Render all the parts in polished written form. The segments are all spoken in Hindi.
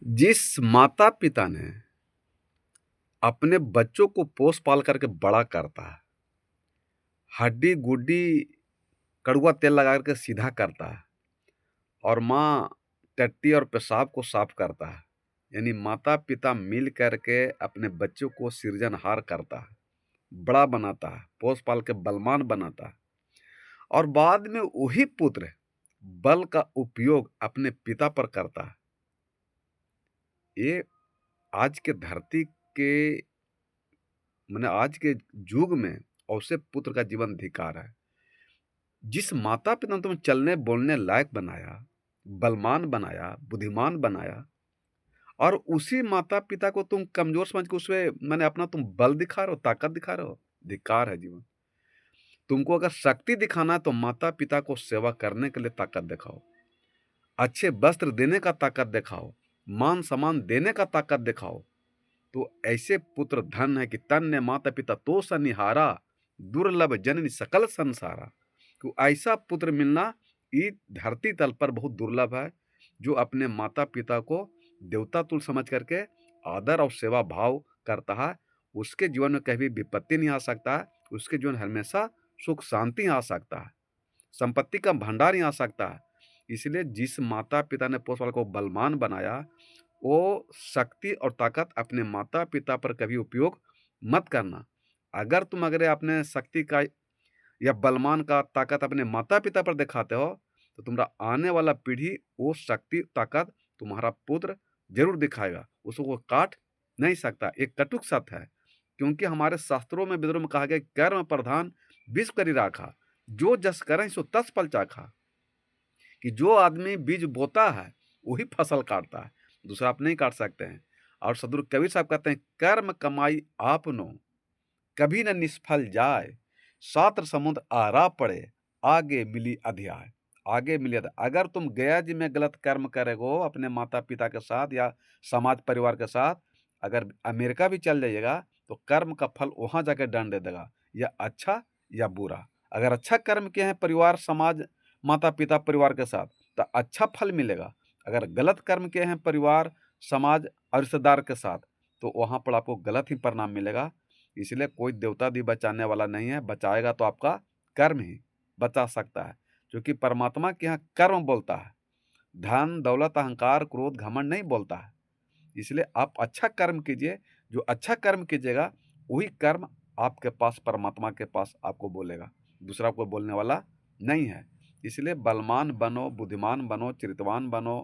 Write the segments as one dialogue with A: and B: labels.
A: जिस माता पिता ने अपने बच्चों को पोस पाल करके बड़ा करता है, हड्डी गुड्डी कड़वा तेल लगा करके सीधा करता है और माँ टट्टी और पेशाब को साफ करता है, यानी माता पिता मिल करके अपने बच्चों को सृजनहार करता है, बड़ा बनाता है, पोस पाल के बलवान बनाता है और बाद में वही पुत्र बल का उपयोग अपने पिता पर करता है। ये आज के धरती के मैंने आज के युग में ऐसे पुत्र का जीवन धिक्कार है। जिस माता पिता ने तुम्हें चलने बोलने लायक बनाया, बलवान बनाया, बुद्धिमान बनाया और उसी माता पिता को तुम कमजोर समझ के उसमें मैंने अपना तुम बल दिखा रहे हो, ताकत दिखा रहे हो, धिक्कार है जीवन। तुमको अगर शक्ति दिखाना है तो माता पिता को सेवा करने के लिए ताकत दिखाओ, अच्छे वस्त्र देने का ताकत दिखाओ, मान सम्मान देने का ताकत दिखाओ। तो ऐसे पुत्र धन है कि तन्य माता पिता तो सनिहारा, दुर्लभ जननी सकल संसारा। तो ऐसा पुत्र मिलना इस धरती तल पर बहुत दुर्लभ है, जो अपने माता पिता को देवता तुल्य समझ करके आदर और सेवा भाव करता है। उसके जीवन में कभी विपत्ति नहीं आ सकता है, उसके जीवन हमेशा सुख शांति आ सकता है, संपत्ति का भंडार ही आ सकता है। इसलिए जिस माता पिता ने पोस वाले को बलवान बनाया, वो शक्ति और ताकत अपने माता पिता पर कभी उपयोग मत करना। अगर अपने शक्ति का या बलवान का ताकत अपने माता पिता पर दिखाते हो तो तुम्हारा आने वाला पीढ़ी वो शक्ति ताकत तुम्हारा पुत्र जरूर दिखाएगा, उसको काट नहीं सकता। एक कटुक सत्य है, क्योंकि हमारे शास्त्रों में वेदों में कहा गया कर्म प्रधान विश्व करी राखा, जो जस करें सो तस फल चाखा। कि जो आदमी बीज बोता है वही फसल काटता है, दूसरा आप नहीं काट सकते हैं। और सदगुरु कबीर साहब कहते हैं, कर्म कमाई आपनो कभी न निष्फल जाए, सात्र समुद्र आरा पड़े, आगे मिली अध्याय। आगे मिली अध्याय। अगर तुम गया जी में गलत कर्म करेगो अपने माता पिता के साथ या समाज परिवार के साथ, अगर अमेरिका भी चल जाइएगा तो कर्म का फल वहां जाकर दंड दे देगा, या अच्छा या बुरा। अगर अच्छा कर्म किए हैं परिवार समाज माता पिता परिवार के साथ तो अच्छा फल मिलेगा, अगर गलत कर्म किए हैं परिवार समाज और रिश्तेदार के साथ तो वहां पर आपको गलत ही परिणाम मिलेगा। इसलिए कोई देवता भी बचाने वाला नहीं है, बचाएगा तो आपका कर्म ही बचा सकता है, क्योंकि परमात्मा के यहाँ कर्म बोलता है, धन दौलत अहंकार क्रोध घमंड नहीं बोलता है। इसलिए आप अच्छा कर्म कीजिए, जो अच्छा कर्म कीजिएगा वही कर्म आपके पास परमात्मा के पास आपको बोलेगा, दूसरा कोई बोलने वाला नहीं है। इसलिए बलवान बनो, बुद्धिमान बनो, चरितवान बनो,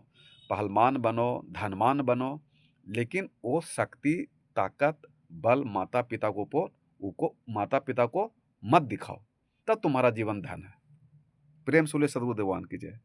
A: पहलवान बनो, धनवान बनो, लेकिन वो शक्ति ताकत बल माता पिता को माता पिता को मत दिखाओ, तब तुम्हारा जीवन धन है। प्रेम सुले सदगुरु देवान की जय।